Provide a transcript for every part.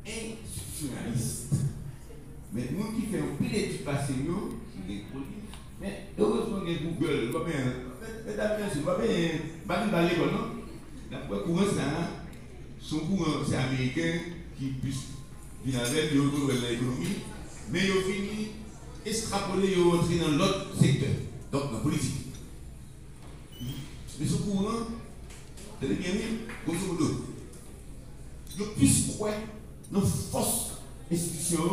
institutionnaliste. Mais nous qui faisons plus d'études passées, qui est produit. Mais heureusement qu'il y a Google, mesdames et messieurs, pas bien l'école, non? D'après courant, son courant, c'est américain qui puisse venir avec l'économie, mais il a fini extrapoler et rentrer dans l'autre secteur, donc dans la politique. Mais son courant, c'est bien mis, grosso modo, le plus croire dans la force institution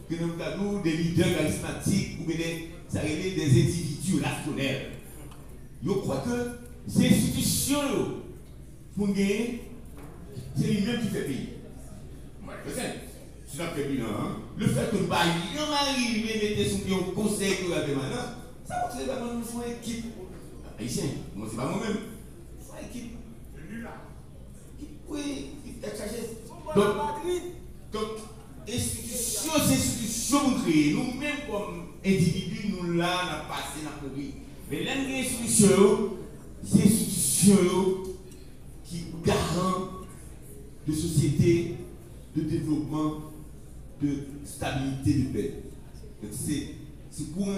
que nous avons des leaders charismatiques ou des individus rationnels. Je crois que ces institutions, pour gagner, c'est lui-même qui fait pays. Moi, je sais, si ça fait bilan, le fait que nous n'ayons arrivé à mettre son pied au conseil que nous maintenant, ça montre que nous sommes une équipe. Haïtien, moi, c'est pas moi-même. Nous sommes une équipe. Oui, qui est chargé. Donc, institution, c'est institution pour créer. Nous-mêmes, comme individus, nous là, on a passé dans le pays. Mais l'institution, c'est institution qui garant de société, de développement, de stabilité, de paix. C'est courant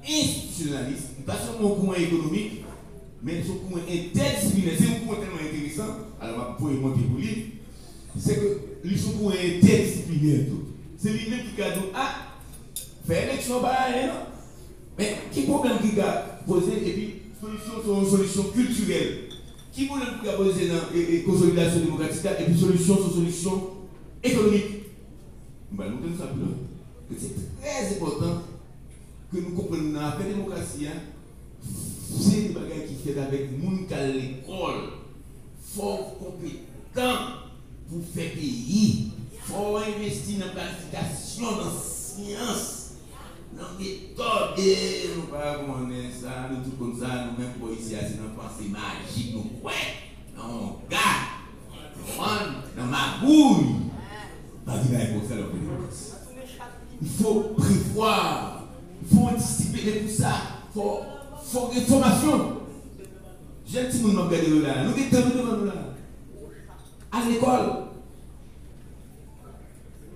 institutionnaliste, pas seulement courant économique, mais son courant interdisciplinaire. C'est un courant tellement intéressant. Alors, pour y monter pour lui, c'est que lui, son courant interdisciplinaire. C'est lui-même qui a dit, faire élection, mais qui problème qui a posé, et puis solution culturelle. Qui problème qui a posé dans la consolidation démocratique, et puis solution économique. Nous tenons ça que c'est très important que nous comprenions dans la démocratie. C'est des bagages qui fait avec les gens qui à l'école, fort compétent pour faire pays, fort investir dans la planification, dans la science, dans la méthode. Et nous ne pouvons pas connaître ça, nous tout comme ça, nous même pour ici, c'est dans la pensée magique, nous ouais, dans mon gars, dans ma bouille. Il faut prévoir, il faut anticiper tout ça, il faut réformation. J'ai un petit monde qui regarde là, nous sommes devant nous là, à l'école.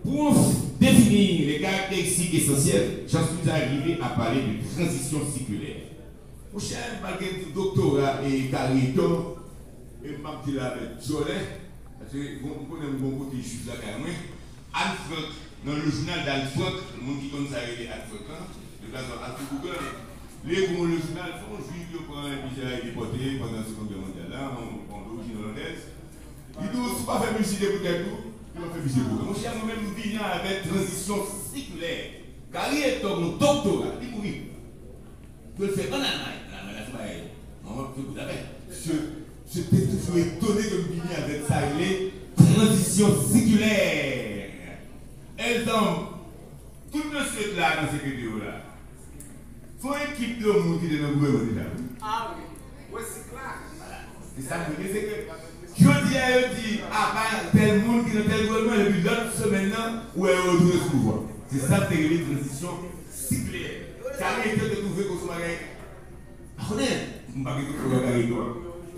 Pour définir les caractéristiques essentielles, j'en suis arrivé à parler de transition circulaire. Mon cher, malgré le doctorat et carrière, et je avec Jolet, parce que vous connaissez mon côté juif là quand même. Anne Frank, dans le journal d'Anne Frank, le monde qui connaît ça, il est Anne Frank, de la zone Anne Google. Les gros le journal font juif, ils prennent un budget déporté pendant la Seconde Guerre mondiale, là, en d'origine hollandaise. Ils disent, pas faire musique pour quelqu'un, ils vont faire musique pour moi. Mon cher, moi-même, je viens avec transition circulaire. Car il est mon doctorat, il mourit. Je le fais en Allemagne, c'est pas elle. Moi, je vous avais. J'étais toujours étonné de me venir avec ça, il est transition circulaire. Exemple, tout le suite là dans cette vidéo-là, il faut une équipe de monde qui est dans le gouvernement déjà. Ah oui, oui, c'est clair. Voilà. C'est ça que je dis, c'est que je dis, tel monde qui est dans tel gouvernement, et puis l'autre semaine, où est retourné sous pouvoir. C'est ça que c'est une transition circulaire. Ça a été de trouver qu'on soit gagné. Honnête, on ne va pas tout trouver.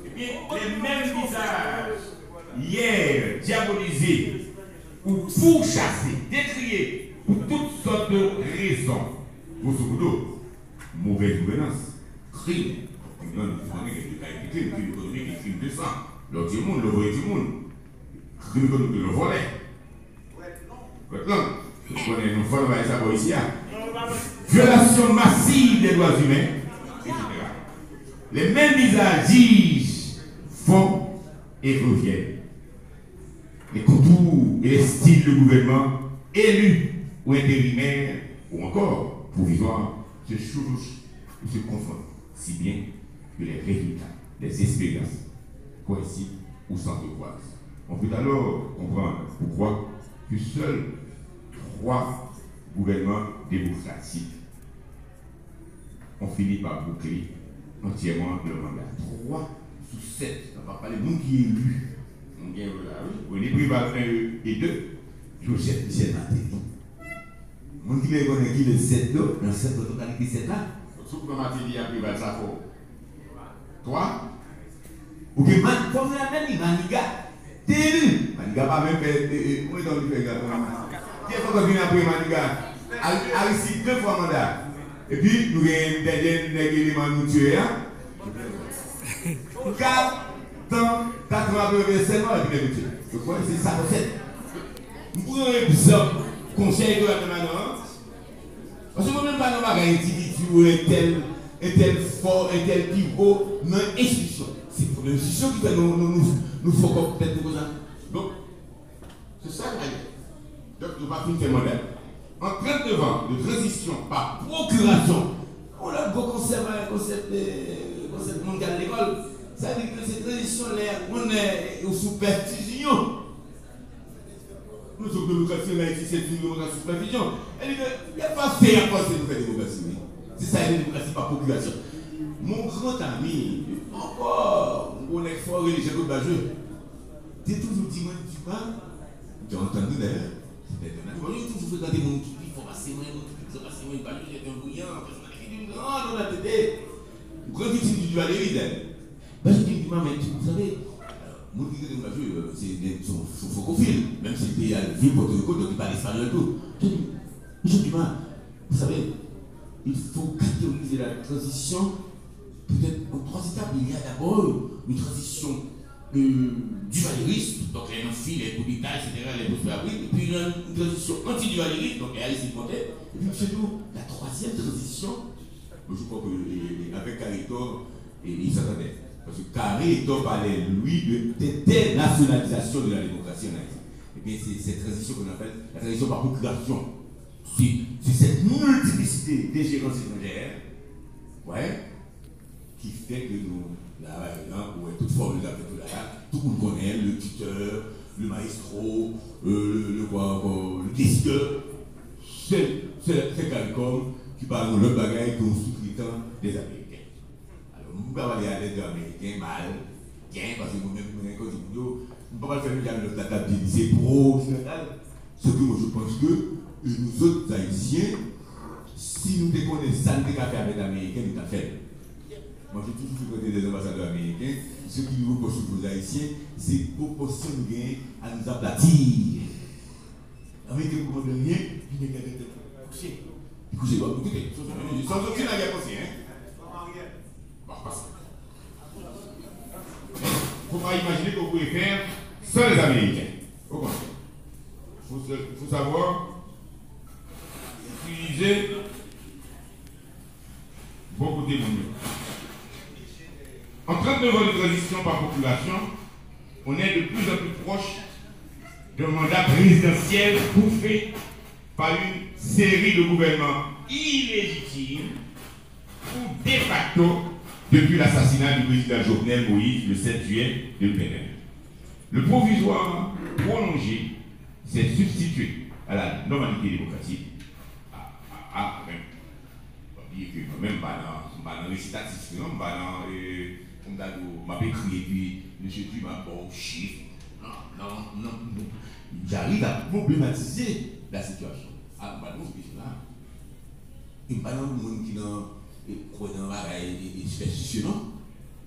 Et puis, les mêmes visages, hier, diabolisés, ou pourchasser, détrier, pour toutes sortes de raisons. Grosso modo, mauvaise gouvernance, crime, crime économique, crime de sang, l'autre du monde, le volet du monde, crime économique, le volet. Maintenant, vous connaissez, nous faisons ça pour ici. Violation massive des droits humains, etc. Les mêmes visages disent, font et reviennent. Les contours et les styles de gouvernement élus ou intérimaires ou encore provisoires se chevauchent ou se confondent, si bien que les résultats des expériences coïncident ou s'entrecroisent. On peut alors comprendre pourquoi que seuls 3 gouvernements démocratiques ont fini par boucler entièrement leur mandat. 3 sous 7, on va parler de monde qui est élu. René Préval 1 et 2, Joseph Michel Matéli. Mon qui me connaît qui le 7 là, dans cette totalité 7 là. Surtout que Matéli a Préval ça fort. 3. Ou que man, comme la même Maniga. terrible. Maniga pas même fait. Où est-ce qu'on fait gars? Qui est-ce qu'on vient après Maniga? Aristide 2 fois mandat. Et puis, nous avons des éléments nous tuer. 4 ans, 80 seulement avec les tuer. Je crois que c'est ça qu'on fait. Nous prenons un exemple, conseil de la permanence. Parce que moi-même, pas dans un individu, un tel fort, un tel pivot, dans l'institution. C'est pour l'institution qui fait nous faut peut-être nous ça. Donc, c'est ça que je donc, nous ne pouvons pas faire modèle. En 39 ans de transition par procuration, on a un beau concept mondial de l'école. Ça veut dire que cette transition-là, on est sous perfusion. Nous sommes démocratie, là, ici, c'est une démocratie sous perfusion. Elle dit qu'il n'y a pas fait à penser de faire démocratie. C'est ça, la démocratie par population. Mon grand ami, encore, on est fort religieux comme Bajeux. Tu toujours dit, moi, tu parles. Tu as entendu d'ailleurs. Moi, j'ai toujours regardé mon qui dit, il faut passer moins, il faut passer moins, Bajeux, j'étais un bouillant, personnalité d'une grande, on a été. Grand utile du Valérie, Bajeux dit, mais vous savez, mon qui dit, Bajeux, c'est son francophile, même si le pays a vu Porto Rico, donc il parle espagnol et tout. Je dis, vous savez, il faut catégoriser la transition peut-être en 3 étapes. Il y a d'abord une transition du valérisme, donc les non-fils, les coups d'État, etc., les post-fabriques, et puis une transition anti-duvalériste, donc les Alice Montet, et puis surtout la 3e transition, je crois qu'avec Carretor, il s'attendait. Parce que Carretor parlait, lui, de dénationalisation de la démocratie en Haïti. Et bien, c'est cette transition qu'on appelle la transition par procuration. C'est cette multiplicité des gérances étrangères, ouais, qui fait que nous, là, par exemple, ouais, toute forme de tout le monde connaît, le tuteur, le maestro, le décideur, c'est quelqu'un qui parle de l'autre bagaille qu'on sous-traitant des Américains. Alors, nous ne pouvons pas aller à l'aide des Américains mal, parce que nous-mêmes, nous ne pouvons pas faire le data c'est pro-occidental. Ce que moi je pense que nous autres Haïtiens, si nous déconnons ça, nous devons faire avec les Américains, nous devons faire. Moi, j'ai toujours fréquenté des ambassadeurs américains. Ce qui nous reproche aux Haïtiens, c'est proportion de gain à nous aplatir. Les Américains ne commandent rien, ils ne gagnent pas. Écoutez, sans aucune arrière-pensée, hein? Il ne faut pas imaginer que vous pouvez faire sans les Américains. Au contraire. Il faut savoir utiliser beaucoup de moyens. En 39 ans de transition par population, on est de plus en plus proche d'un mandat présidentiel bouffé par une série de gouvernements illégitimes ou de facto depuis l'assassinat du président Jovenel Moïse le 7 juillet 2021. Le provisoire prolongé s'est substitué à la normalité démocratique, même pas dans les statistiques, pas dans m'a écrit et puis M. Tu m'a bon chiffre. Non. J'arrive à problématiser la situation. Ah, pas non, c'est là. Il n'y a pas de monde qui croit dans les superstitions, non?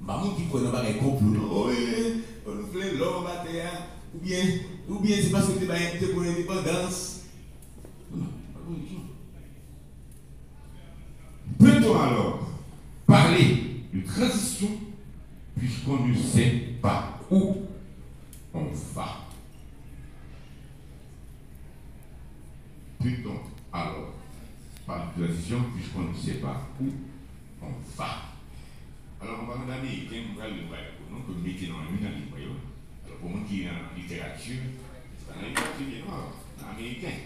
Pas de monde qui croit dans les complots, non? On nous fait l'homme à terre, ou bien c'est parce que tu es pour l'indépendance. Non, pas de tout. Peut-on alors parler de transition puisqu'on ne sait pas où on va? Peut-on alors parler de transition puisqu'on ne sait pas où on va? Alors, on va en américain, on va le voir, on peut mettre dans une livre. Alors, pour moi qui est en littérature, c'est pas dans la littérature, non, américain.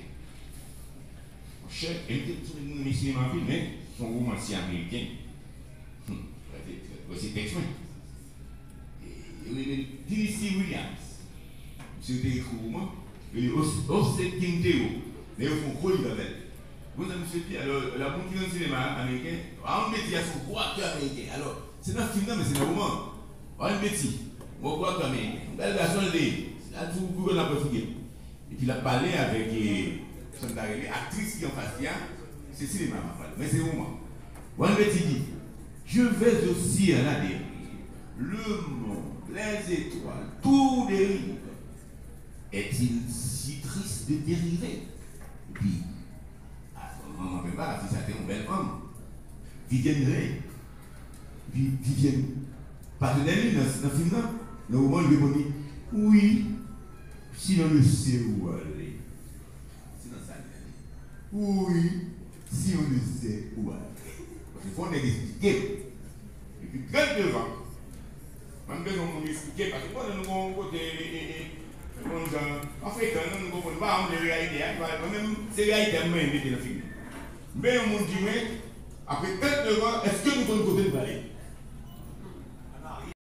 Mon cher, mais cinéma film, mais son romancier américain. C'est Texman. Tennessee Williams. C'est des romans. Et aussi King Theo. Mais ils font gros livre avec. Vous avez monsieur Pierre, alors la bonne qui est dans le cinéma américain, on met à son gros acteur américain. Alors, c'est dans le film, mais c'est dans le roman. On met mon gros acteur américain. Belle version de là, tout le gouvernement peut fouiller. Et puis il a parlé avec l'actrice qui est en face, c'est cinéma, mais c'est roman. On met dit, je vais aussi à la dérive. Le monde, les étoiles, tout dérive. est-il si triste de dériver? Et puis, à ce moment, même pas, si c'était une belle femme, Vivienne Ray, Vivienne, partenaire dans le film, le moment où il répondit, oui, si on le sait où aller. C'est dans ça. Oui, si on le sait où aller. Parce qu'il faut expliquer. Et puis, 32 ans, même que nous expliquer, parce que nous avons côté africain, nous avons pas de réalité, même c'est réalité à moi, dans le film. Mais on dit, après 32 ans, est-ce que nous avons côté de parler?